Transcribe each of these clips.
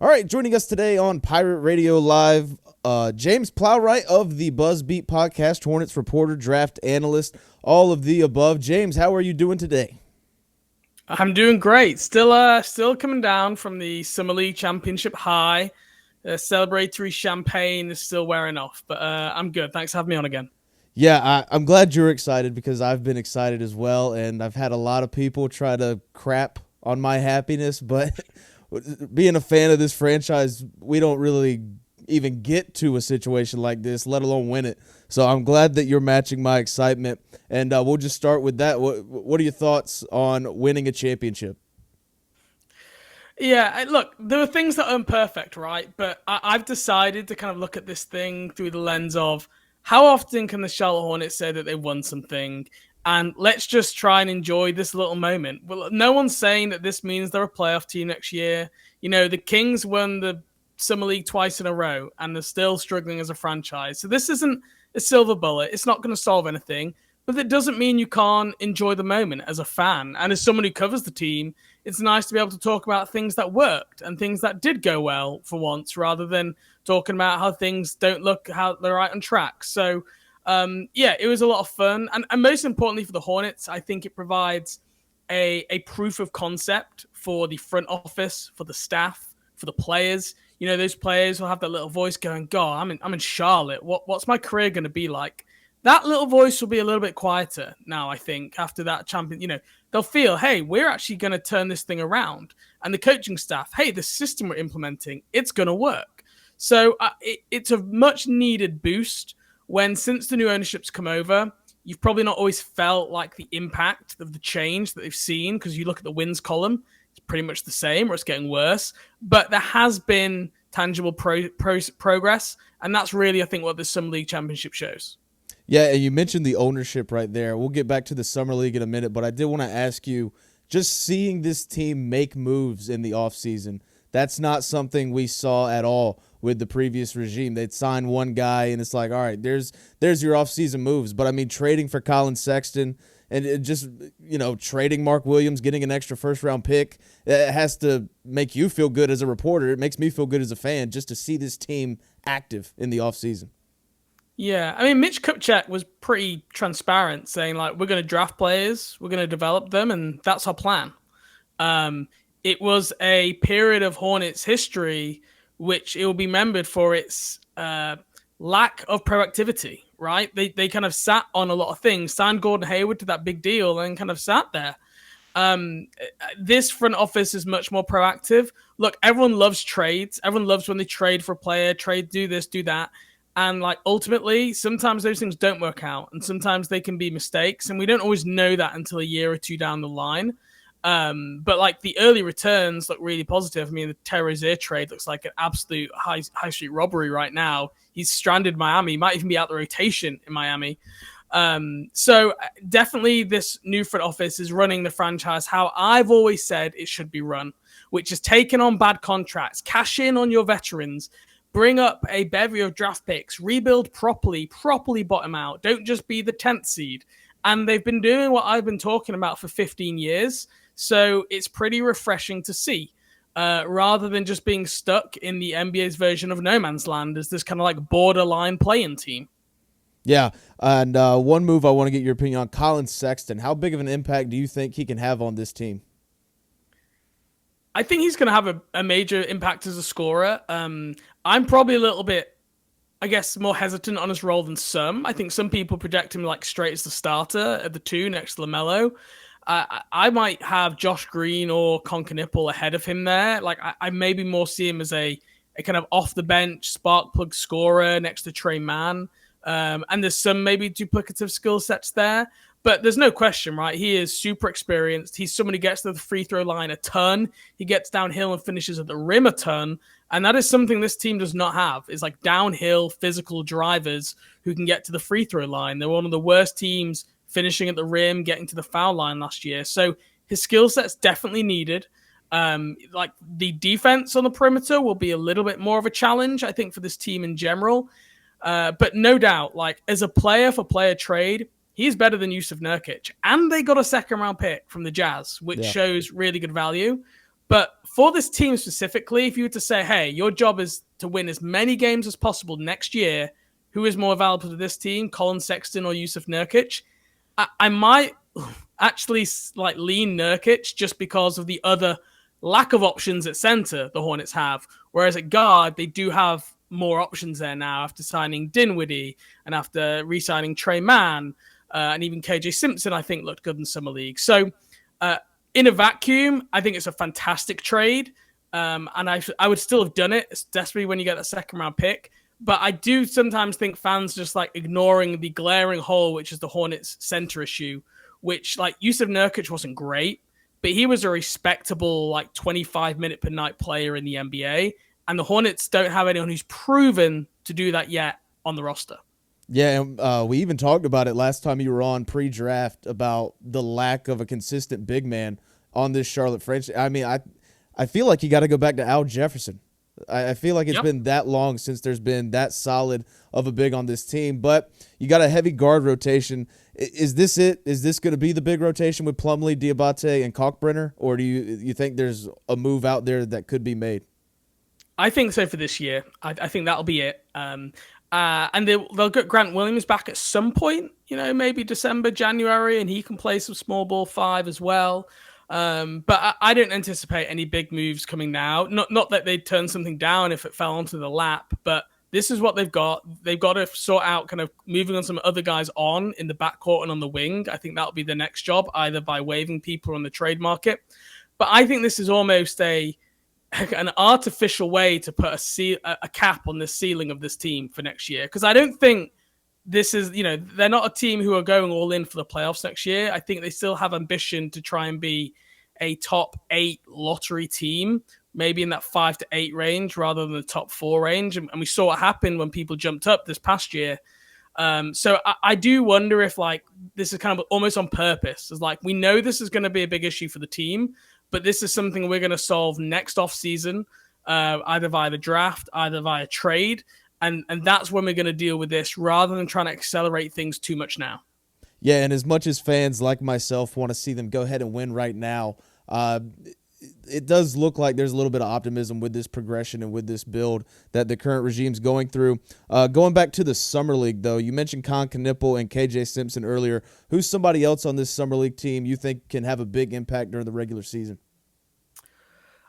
All right, joining us today on Pirate Radio Live, James Plowright of the BuzzBeat podcast, Hornets reporter, draft analyst, all of the above. James, how are you doing today? I'm doing great. Still coming down from the Summer League Championship high. Celebratory champagne is still wearing off, but I'm good. Thanks for having me on again. Yeah, I'm glad you're excited because I've been excited as well, and I've had a lot of people try to crap on my happiness, but being a fan of this franchise, we don't really even get to a situation like this, let alone win it. So I'm glad that you're matching my excitement, and we'll just start with that. What are your thoughts on winning a championship? Yeah, look, there are things that aren't perfect, right? But I've decided to kind of look at this thing through the lens of how often can the Charlotte Hornets say that they won something? And let's just try and enjoy this little moment. Well, no one's saying that this means they're a playoff team next year. You know, the Kings won the Summer League twice in a row, and they're still struggling as a franchise. So this isn't a silver bullet. It's not going to solve anything. But it doesn't mean you can't enjoy the moment as a fan. And as someone who covers the team, it's nice to be able to talk about things that worked and things that did go well for once, rather than talking about how things don't look how they're right on track. So, yeah, it was a lot of fun. And most importantly for the Hornets, I think it provides a proof of concept for the front office, for the staff, for the players. You know, those players will have that little voice going, God, I'm in Charlotte. What's my career going to be like? That little voice will be a little bit quieter now, I think, after that champion. You know, they'll feel, hey, we're actually going to turn this thing around. And the coaching staff, hey, the system we're implementing, it's going to work. So it's a much needed boost when, since the new ownership's come over, you've probably not always felt like the impact of the change that they've seen, because you look at the wins column, it's pretty much the same or it's getting worse. But there has been tangible progress. And that's really, I think, what the Summer League Championship shows. Yeah, and you mentioned the ownership right there. We'll get back to the Summer League in a minute, but I did want to ask you, just seeing this team make moves in the offseason, that's not something we saw at all with the previous regime. They'd sign one guy, and it's like, all right, there's your offseason moves. But, I mean, trading for Colin Sexton and it just, trading Mark Williams, getting an extra first-round pick, it has to make you feel good as a reporter. It makes me feel good as a fan just to see this team active in the offseason. Yeah, I mean, Mitch Kupchak was pretty transparent, saying like, we're going to draft players, we're going to develop them, and that's our plan. It was a period of Hornets history which it will be remembered for its lack of proactivity, right? They kind of sat on a lot of things, signed Gordon Hayward to that big deal, and kind of sat there. This front office is much more proactive. Look, everyone loves trades. Everyone loves when they trade for a player, trade, do this, do that. And like ultimately, sometimes those things don't work out, and sometimes they can be mistakes, and we don't always know that until a year or two down the line. But like the early returns look really positive. I mean, the Terrozier trade looks like an absolute high street robbery right now. He's stranded in Miami, he might even be out the rotation in Miami. So definitely this new front office is running the franchise how I've always said it should be run, which is taking on bad contracts, cash in on your veterans, bring up a bevy of draft picks, rebuild properly bottom out. Don't just be the 10th seed. And they've been doing what I've been talking about for 15 years. So it's pretty refreshing to see, rather than just being stuck in the NBA's version of no man's land as this kind of like borderline playing team. Yeah, and one move I want to get your opinion on, Colin Sexton. How big of an impact do you think he can have on this team? I think he's going to have a major impact as a scorer. I'm probably a little bit, I guess, more hesitant on his role than some. I think some people project him like straight as the starter at the 2 next to LaMelo. I might have Josh Green or Concanipple ahead of him there. Like I maybe more see him as a kind of off the bench spark plug scorer next to Trey Mann. And there's some maybe duplicative skill sets there. But there's no question, right? He is super experienced. He's someone who gets to the free throw line a ton. He gets downhill and finishes at the rim a ton. And that is something this team does not have, is like downhill physical drivers who can get to the free throw line. They're one of the worst teams finishing at the rim, getting to the foul line last year. So his skill set's definitely needed. Like the defense on the perimeter will be a little bit more of a challenge, I think, for this team in general. But no doubt, like as a player for player trade, he's better than Yusuf Nurkic. And they got a second round pick from the Jazz, which shows really good value. But for this team specifically, if you were to say, hey, your job is to win as many games as possible next year, who is more valuable to this team, Colin Sexton or Yusuf Nurkic? I might actually like lean Nurkic just because of the other lack of options at center the Hornets have. Whereas at guard, they do have more options there now after signing Dinwiddie and after re-signing Trey Mann and even KJ Simpson, I think, looked good in Summer League. So in a vacuum, I think it's a fantastic trade. And I would still have done it, especially when you get that second round pick. But I do sometimes think fans just like ignoring the glaring hole, which is the Hornets center issue, which like Yusuf Nurkic wasn't great, but he was a respectable like 25-minute per night player in the NBA. And the Hornets don't have anyone who's proven to do that yet on the roster. Yeah, and we even talked about it last time you were on pre-draft about the lack of a consistent big man on this Charlotte franchise. I mean, I feel like you got to go back to Al Jefferson. I feel like it's been that long since there's been that solid of a big on this team. But you got a heavy guard rotation. Is this it? Is this going to be the big rotation with Plumlee, Diabate, and Kalkbrenner? Or do you think there's a move out there that could be made? I think so for this year. I think that'll be it. And they'll get Grant Williams back at some point, maybe December, January, and he can play some small ball five as well. But I don't anticipate any big moves coming now. Not that they'd turn something down if it fell onto the lap, but this is what they've got. They've got to sort out kind of moving on some other guys on in the backcourt and on the wing. I think that'll be the next job, either by waiving people on the trade market. But I think this is almost an artificial way to put a cap on the ceiling of this team for next year. Because I don't think this is, they're not a team who are going all in for the playoffs next year. I think they still have ambition to try and be a top 8 lottery team, maybe in that 5 to 8 range rather than the top 4 range. And we saw what happened when people jumped up this past year. So I do wonder if like this is kind of almost on purpose. It's like we know this is going to be a big issue for the team, but this is something we're going to solve next offseason, either via the draft, either via trade. And that's when we're going to deal with this rather than trying to accelerate things too much now. Yeah, and as much as fans like myself want to see them go ahead and win right now, it does look like there's a little bit of optimism with this progression and with this build that the current regime's going through. Going back to the Summer League, though, you mentioned Con Knipple and KJ Simpson earlier. Who's somebody else on this Summer League team you think can have a big impact during the regular season?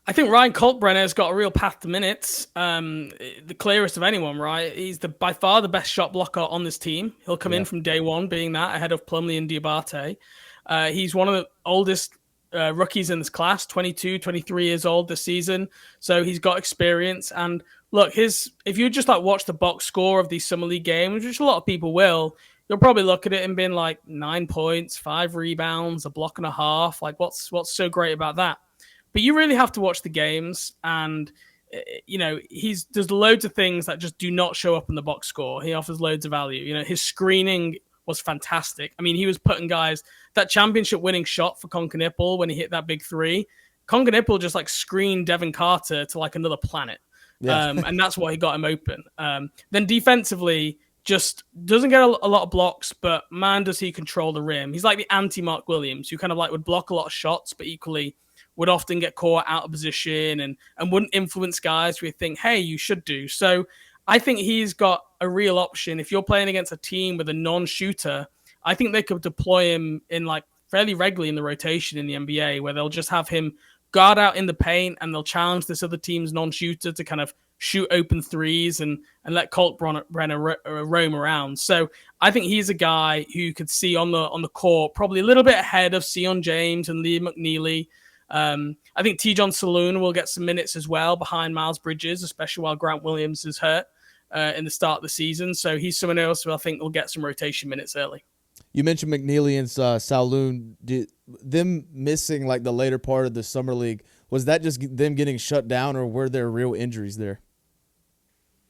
I think Ryan Kalkbrenner's got a real path to minutes. The clearest of anyone, right? He's by far the best shot blocker on this team. He'll come in from day one being that, ahead of Plumlee and Diabate. He's one of the oldest rookies in this class, 22, 23 years old this season. So he's got experience. And look, if you just like watch the box score of these Summer League games, which a lot of people will, you'll probably look at it and being like 9 points, 5 rebounds, a block and a half. Like what's so great about that? But you really have to watch the games, and there's loads of things that just do not show up in the box score. He offers loads of value. His screening was fantastic. I mean, he was putting guys that championship-winning shot for Con Knipple when he hit that big three. Con Knipple just like screened Devin Carter to like another planet, and that's what he got him open. Then defensively, just doesn't get a lot of blocks, but man, does he control the rim. He's like the anti-Mark Williams, who kind of like would block a lot of shots, but equally would often get caught out of position and wouldn't influence guys who think, hey, you should do. So I think he's got a real option. If you're playing against a team with a non-shooter, I think they could deploy him in like fairly regularly in the rotation in the NBA, where they'll just have him guard out in the paint and they'll challenge this other team's non-shooter to kind of shoot open threes and let Kalkbrenner roam around. So I think he's a guy who you could see on the court, probably a little bit ahead of Sion James and Lee McNeely. I think T-John Saloon will get some minutes as well behind Miles Bridges, especially while Grant Williams is hurt in the start of the season. So he's someone else who I think will get some rotation minutes early. You mentioned McNeely and Saloon. Them missing like the later part of the Summer League, was that just them getting shut down, or were there real injuries there?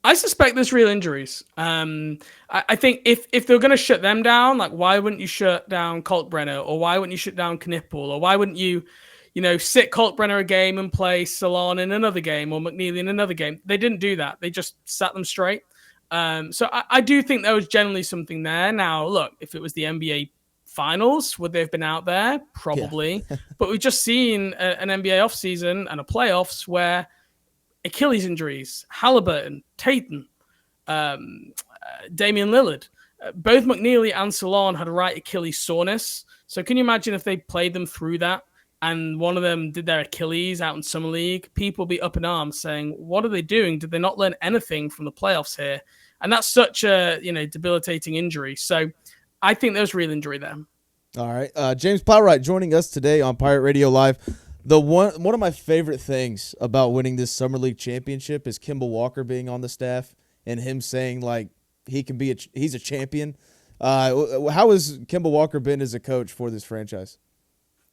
I suspect there's real injuries. I think if they're going to shut them down, like why wouldn't you shut down Kalkbrenner, or why wouldn't you shut down Knipple, or why wouldn't you sit Kalkbrenner a game and play Salon in another game or McNeely in another game? They didn't do that. They just sat them straight. So I do think there was generally something there. Now, look, if it was the NBA finals. Would they have been out there? Yeah. Probably. But we've just seen an NBA offseason and a playoffs where Achilles injuries, Halliburton, Tatum, Damian Lillard, both McNeely and Salon had a right Achilles soreness. So can you imagine if they played them through that and one of them did their Achilles out in Summer League? People be up in arms saying, what are they doing? Did they not learn anything from the playoffs here? And that's such a debilitating injury. So I think there's real injury there. All right. James Plowright joining us today on Pirate Radio Live. One of my favorite things about winning this Summer League championship is Kemba Walker being on the staff and him saying like he's a champion. How has Kemba Walker been as a coach for this franchise?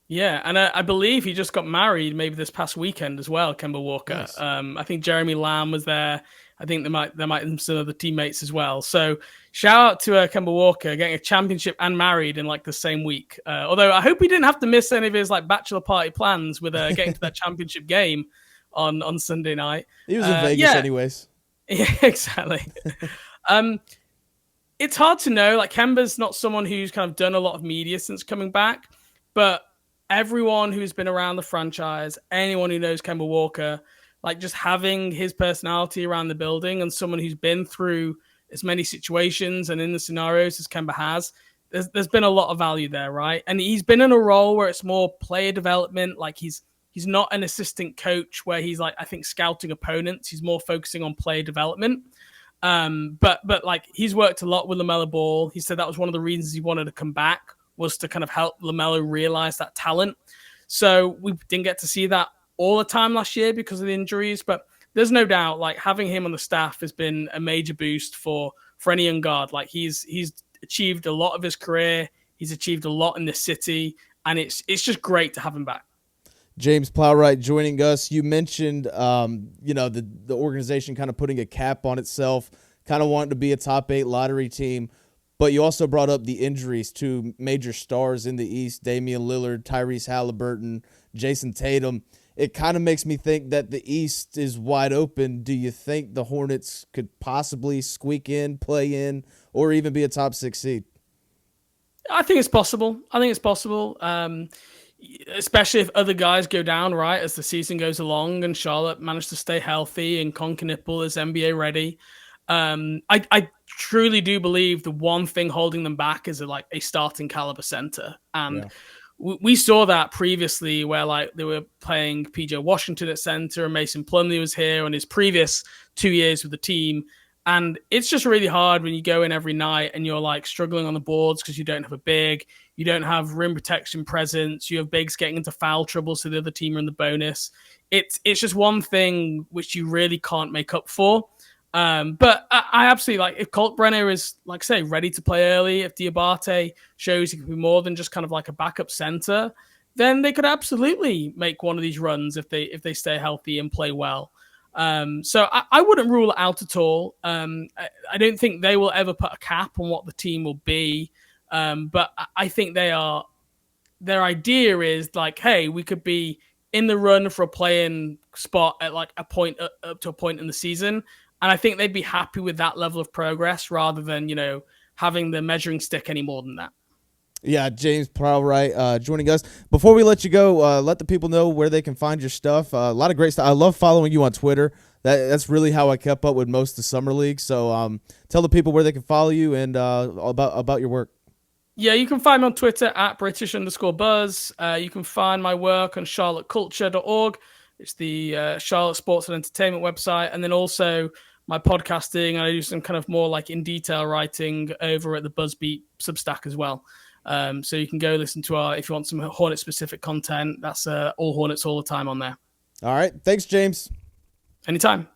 Yeah, and I believe he just got married maybe this past weekend as well, Kemba Walker. Nice. I think Jeremy Lamb was there. I think there might be some other teammates as well. So shout out to Kemba Walker getting a championship and married in like the same week. Although I hope he didn't have to miss any of his like bachelor party plans with getting to that championship game on Sunday night. He was in Vegas anyways. Yeah, exactly. It's hard to know. Like Kemba's not someone who's kind of done a lot of media since coming back, but everyone who's been around the franchise, anyone who knows Kemba Walker, like just having his personality around the building and someone who's been through as many situations and in the scenarios as Kemba has, there's been a lot of value there, right? And he's been in a role where it's more player development. Like he's not an assistant coach where he's like, I think, scouting opponents. He's more focusing on player development. But like he's worked a lot with LaMelo Ball. He said that was one of the reasons he wanted to come back, was to kind of help LaMelo realize that talent. So we didn't get to see that all the time last year because of the injuries, but there's no doubt like having him on the staff has been a major boost for any young guard. Like he's achieved a lot of his career. He's achieved a lot in the city, and it's just great to have him back. James Plowright joining us. You mentioned, the organization kind of putting a cap on itself, kind of wanting to be a top 8 lottery team. But you also brought up the injuries to major stars in the East, Damian Lillard, Tyrese Halliburton, Jason Tatum. It kind of makes me think that the East is wide open. Do you think the Hornets could possibly squeak in, play in, or even be a top 6 seed? I think it's possible. Especially if other guys go down, right, as the season goes along and Charlotte managed to stay healthy and Concanipple is NBA ready. I truly do believe the one thing holding them back is a starting caliber center. And we saw that previously where like they were playing PJ Washington at center and Mason Plumlee was here on his previous 2 years with the team. And it's just really hard when you go in every night and you're like struggling on the boards because you don't have a big, you don't have rim protection presence, you have bigs getting into foul trouble so the other team are in the bonus. It's just one thing which you really can't make up for. But I absolutely like if Colt Brenner is, like say, ready to play early, if Diabate shows he can be more than just kind of like a backup center, then they could absolutely make one of these runs if they stay healthy and play well. So I wouldn't rule it out at all. I don't think they will ever put a cap on what the team will be. But I think their idea is like, hey, we could be in the run for a play-in spot at like a point up to a point in the season. And I think they'd be happy with that level of progress rather than, having the measuring stick any more than that. Yeah, James Plowright joining us. Before we let you go, let the people know where they can find your stuff. A lot of great stuff. I love following you on Twitter. That's really how I kept up with most of the Summer League. So tell the people where they can follow you and about your work. Yeah, you can find me on Twitter at British_Buzz. You can find my work on charlotteculture.org. It's the Charlotte Sports and Entertainment website. And then also my podcasting. I do some kind of more like in detail writing over at the BuzzBeat Substack as well. So you can go listen to if you want some Hornet specific content, that's all Hornets all the time on there. All right. Thanks, James. Anytime.